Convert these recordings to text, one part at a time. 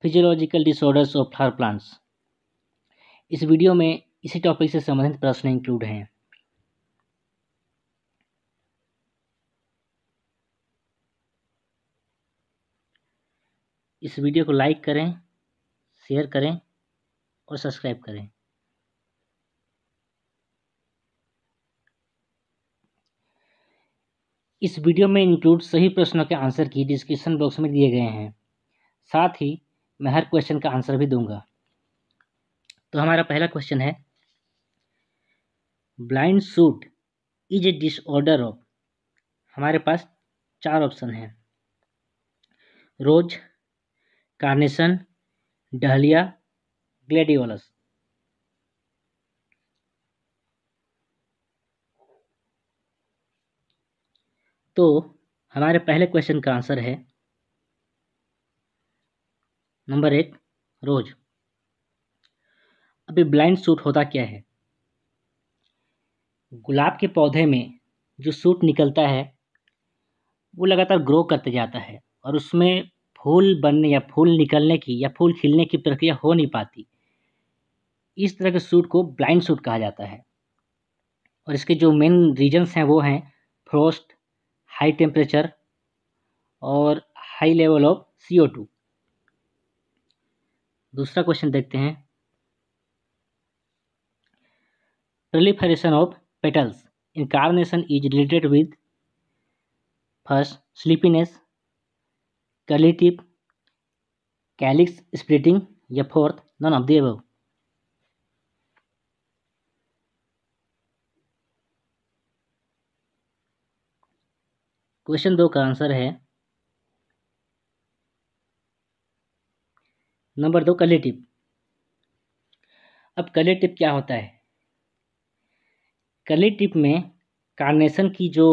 Physiological disorders of flower plants. इस video में इसी टॉपिक से संबंधित प्रश्न इंक्लूड हैं। इस वीडियो को लाइक करें, शेयर करें और सब्सक्राइब करें। इस वीडियो में इंक्लूड सभी प्रश्नों के आंसर की डिस्क्रिप्शन बॉक्स में दिए गए हैं। साथ ही मैं हर क्वेश्चन का आंसर भी दूंगा। तो हमारा पहला क्वेश्चन है, blind suit is a disorder of. हमारे पास 4 ऑप्शन हैं, रोज, कार्नेशन, डहलिया, ग्लेडियोलस। तो हमारे पहले क्वेश्चन का आंसर है नंबर 1, रोज। अभी ब्लाइंड सूट होता क्या है? गुलाब के पौधे में जो सूट निकलता है वो लगातार ग्रो करते जाता है और उसमें फूल बनने या फूल निकलने की या फूल खिलने की प्रक्रिया हो नहीं पाती। इस तरह के सूट को ब्लाइंड सूट कहा जाता है। और इसके जो मेन रीजंस हैं वो हैं फ्रोस्ट, हाई टेम्परेचर और हाई लेवल ऑफ CO2। दूसरा क्वेश्चन देखते हैं, proliferation of petals in carnation is related with first sleepiness, curly tip, calyx splitting या fourth none of the above। Question 2 का आंसर है नंबर 2, कर्ली टिप। अब curly tip क्या होता है? कर्ली टिप में कार्नेशन की जो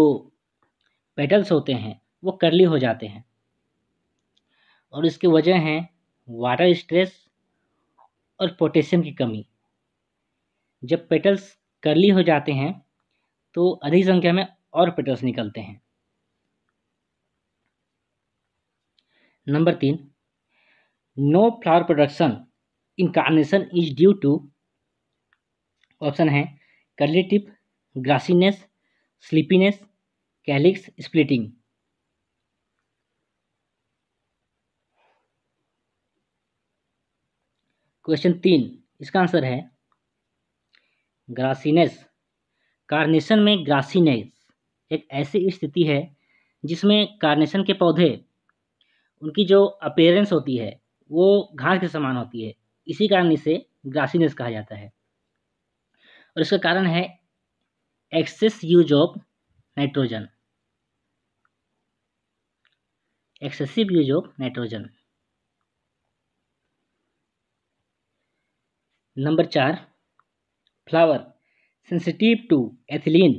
पेटल्स होते हैं वो कर्ली हो जाते हैं और इसकी वजह है वाटर स्ट्रेस और पोटेशियम की कमी। जब पेटल्स कर्ली हो जाते हैं तो अधिक संख्या में और पेटल्स निकलते हैं। Number 3, no flower production in carnation is due to. Option है curly tip, grassiness, sleepiness, calyx splitting. Question 3, इसका आंसर है ग्रासीनेस। कार्नेशन में ग्रासीनेस एक ऐसी स्थिति है जिसमें कार्नेशन के पौधे, उनकी जो अपीयरेंस होती है वो घास के समान होती है। इसी कारण इसे ग्रासीनेस कहा जाता है और इसका कारण है excess use of nitrogen, excessive use of nitrogen. Number 4, flower sensitive to ethylene.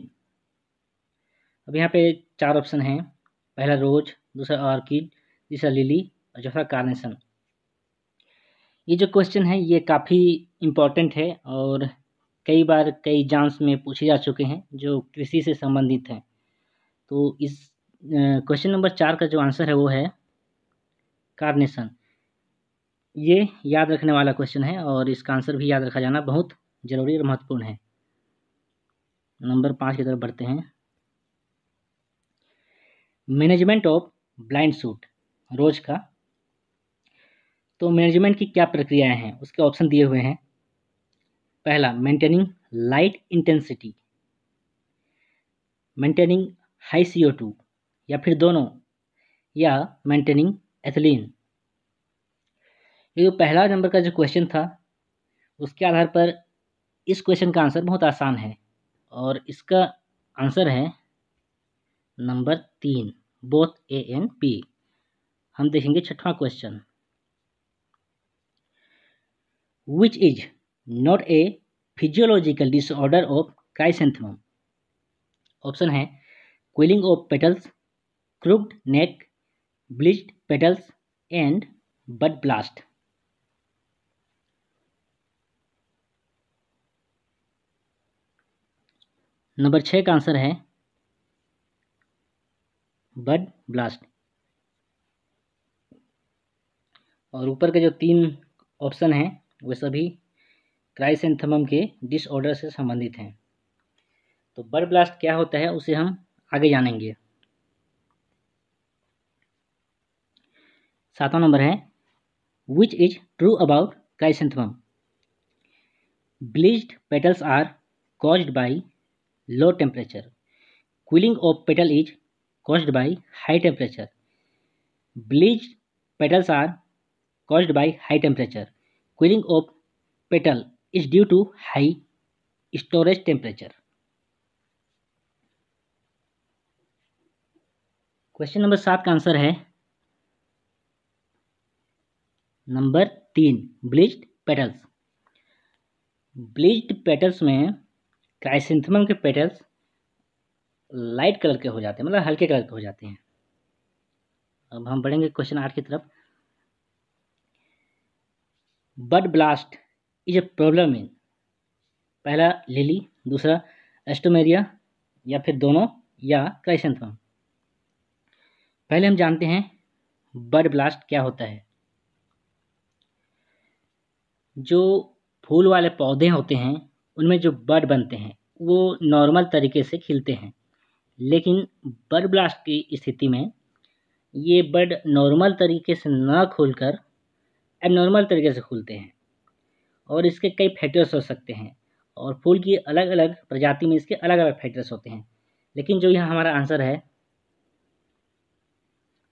अब यहाँ पे 4 ऑप्शन हैं, पहला रोज, दूसरा ऑर्किड, तीसरा लिली और चौथा कार्नेशन। ये जो क्वेश्चन है ये काफ़ी इम्पोर्टेंट है और कई बार कई एग्जाम्स में पूछे जा चुके हैं जो कृषि से संबंधित हैं। तो इस क्वेश्चन नंबर 4 का जो आंसर है वो है कार्नेशन। ये याद रखने वाला क्वेश्चन है और इसका आंसर भी याद रखा जाना बहुत ज़रूरी और महत्वपूर्ण है। नंबर 5 की तरफ बढ़ते हैं, मैनेजमेंट ऑफ ब्लाइंड सूट, रोज का। तो मैनेजमेंट की क्या प्रक्रियाएं हैं उसके ऑप्शन दिए हुए हैं। पहला, maintaining light intensity, maintaining high CO2 या फिर दोनों, या मेंटेनिंग एथिलीन। ये जो पहला नंबर का जो क्वेश्चन था उसके आधार पर इस क्वेश्चन का आंसर बहुत आसान है और इसका आंसर है number 3, both A and B। हम देखेंगे छठवां question, which is not a physiological disorder of chrysanthemum. Option है quilling of petals, crooked neck, bleached petals and bud blast. Number 6 का आंसर है बड ब्लास्ट। और ऊपर के जो 3 ऑप्शन हैं वे सभी क्राइसेंथेमम के डिसऑर्डर से संबंधित हैं। तो बड ब्लास्ट क्या होता है उसे हम आगे जानेंगे। 7वां नंबर है which is true about chrysanthemum. Bleached petals are caused by low temperature, cooling of petal is caused by high temperature. Bleached petals are caused by high temperature, cooling of petal is due to high storage temperature. Question number 7 का answer है number 3 bleached petals. Bleached petals में chrysanthemum के petals light colour के हो जाते हैं, मतलब हल्के कलर के हो जाते हैं। अब हम बढ़ेंगे क्वेश्चन 8 की तरफ। Bud blast is a problem in, पहला लिली, दूसरा एस्टोमेरिया या फिर दोनों या क्राइसेंथेमम। पहले हम जानते हैं बड ब्लास्ट क्या होता है। जो फूल वाले पौधे होते हैं उनमें जो बड बनते हैं वो नॉर्मल तरीके से खिलते हैं, लेकिन बड ब्लास्ट की स्थिति में ये बड नॉर्मल तरीके से न खुलकर एबनॉर्मल तरीके से खुलते हैं और इसके कई फैक्टर्स हो सकते हैं और फूल की अलग अलग प्रजाति में इसके अलग अलग फैक्टर्स होते हैं। लेकिन जो यहाँ हमारा आंसर है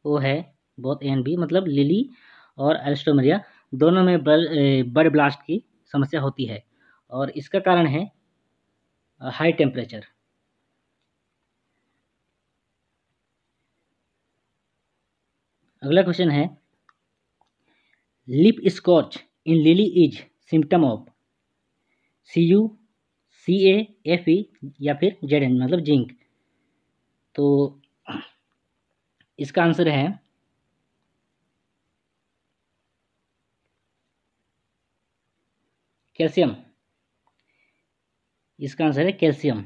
वो है बोथ ए एंड बी, मतलब लिली और एस्टोमेरिया दोनों में बड ब्लास्ट की समस्या होती है और इसका कारण है हाई टेम्परेचर। अगला क्वेश्चन है leaf scorch in lily is symptom of CU, CA, FE या फिर ZN मतलब जिंक। तो इसका आंसर है कैल्शियम। इसका आंसर है कैल्शियम,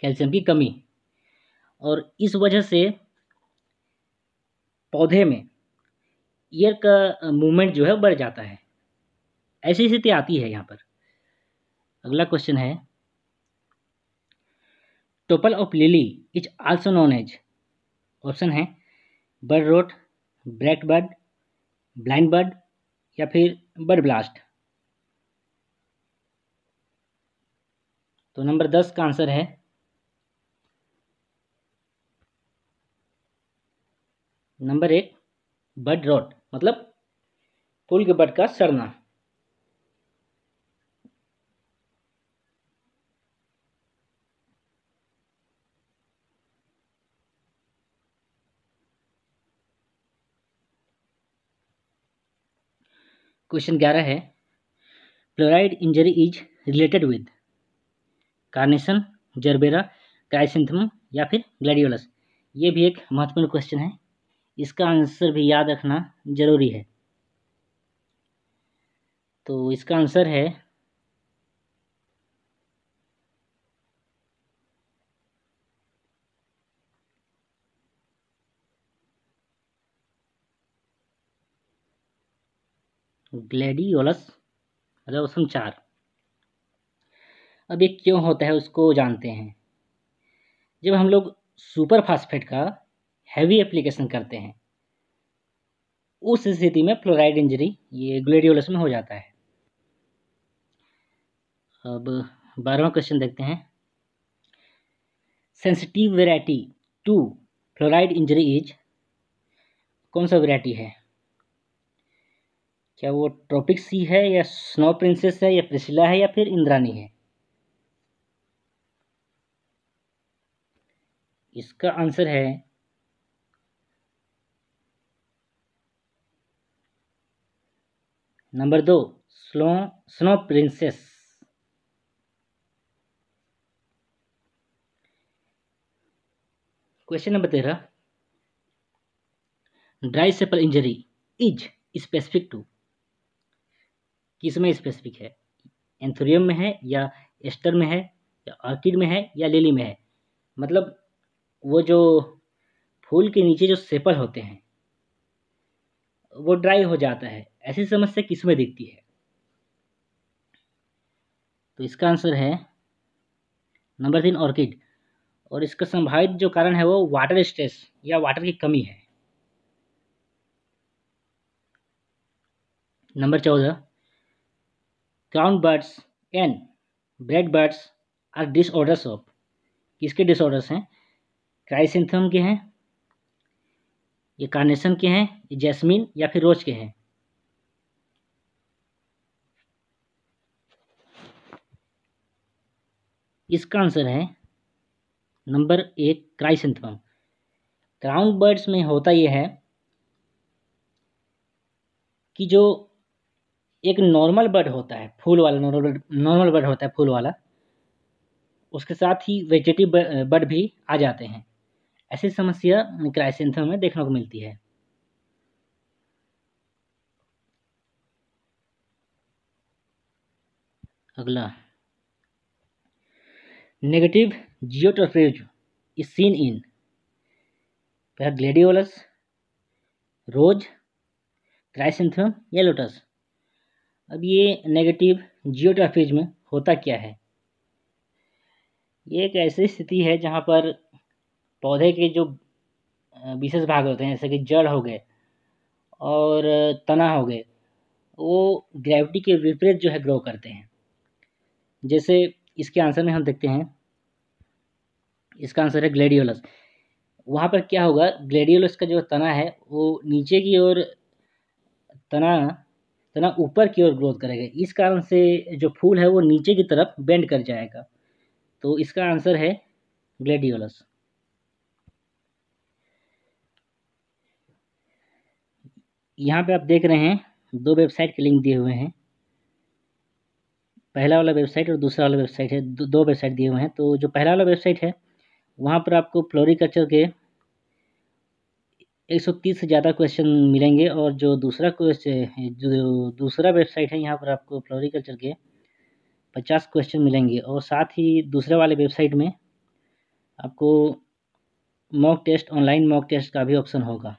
कैल्शियम की कमी। और इस वजह से पौधे में ईयर का मूवमेंट जो है बढ़ जाता है, ऐसी स्थिति आती है यहाँ पर। अगला क्वेश्चन है topple of lily is also known as, option है bud rot, black bud, blind bud या फिर बड ब्लास्ट। तो नंबर 10 का आंसर है नंबर 1 बड रोट, मतलब फूल के बड का सड़ना। क्वेश्चन 11 है fluoride injury is related with carnation, gerbera, chrysanthemum या फिर ग्लैडियोलस। ये भी एक महत्वपूर्ण क्वेश्चन है, इसका आंसर भी याद रखना जरूरी है। तो इसका आंसर है ग्लैडियोलस, मतलब ऑप्शन 4। अब ये क्यों होता है उसको जानते हैं। जब हम लोग सुपर फास्फेट का हैवी एप्लीकेशन करते हैं उस स्थिति में फ्लोराइड इंजरी ये ग्लैडियोलस में हो जाता है। अब 12वां क्वेश्चन देखते हैं sensitive variety to fluoride injury is, कौन सा वेराइटी है? क्या वो ट्रॉपिक सी है या स्नो प्रिंसेस है या प्रिसिला है या फिर इंद्रानी है? इसका आंसर है number 2 Snow Princess. Question number 13 dry sepal injury is specific to, किसमें स्पेसिफिक है? एंथोरियम में है या एस्टर में है या ऑर्किड में है या लिली में है? मतलब वो जो फूल के नीचे जो सेपल होते हैं वो ड्राई हो जाता है। ऐसी समस्या किसमें दिखती है? तो इसका आंसर है नंबर 3 ऑर्किड। और इसका संभावित जो कारण है वो वाटर स्ट्रेस या वाटर की कमी है। Number 14 crown buds and break buds are disorders of. किसके डिसऑर्डर्स हैं? क्राइसेंथेमम के हैं, ये कार्नेशन के हैं, ये जैस्मीन या फिर रोज के हैं? इसका आंसर है नंबर 1 क्राइसेंथेमम। क्राउन बर्ड्स में होता यह है कि जो एक नॉर्मल बर्ड होता है, फूल वाला नॉर्मल बर्ड होता है फूल वाला, उसके साथ ही वेजिटेटिव बर्ड भी आ जाते हैं। ऐसी समस्या क्राइसेंथेमम में देखने को मिलती है। अगला, negative geotropism is seen in gladiolus, rose, chrysanthemum या लोटस। अब ये नेगेटिव जियोट्रॉफिज्म होता क्या है? ये एक ऐसी स्थिति है जहाँ पर पौधे के जो विशेष भाग होते हैं, जैसे कि जड़ हो गए और तना हो गए, वो ग्रेविटी के विपरीत जो है ग्रो करते हैं। जैसे इसके आंसर में हम देखते हैं, इसका आंसर है ग्लेडियोलस। वहाँ पर क्या होगा, ग्लेडियोलस का जो तना है वो नीचे की ओर, तना ऊपर की ओर ग्रोथ करेगा। इस कारण से जो फूल है वो नीचे की तरफ बेंड कर जाएगा। तो इसका आंसर है ग्लेडियोलस। यहाँ पे आप देख रहे हैं 2 वेबसाइट के लिंक दिए हुए हैं। पहला वाला वेबसाइट और दूसरा वाला वेबसाइट है, 2 वेबसाइट दिए हुए हैं। तो जो पहला वाला वेबसाइट है वहाँ पर आपको फ्लोरिकल्चर के 130 से ज़्यादा क्वेश्चन मिलेंगे, और जो दूसरा वेबसाइट है यहाँ पर आपको फ्लोरिकल्चर के 50 क्वेश्चन मिलेंगे। और साथ ही दूसरे वाले वेबसाइट में आपको ऑनलाइन मॉक टेस्ट का भी ऑप्शन होगा।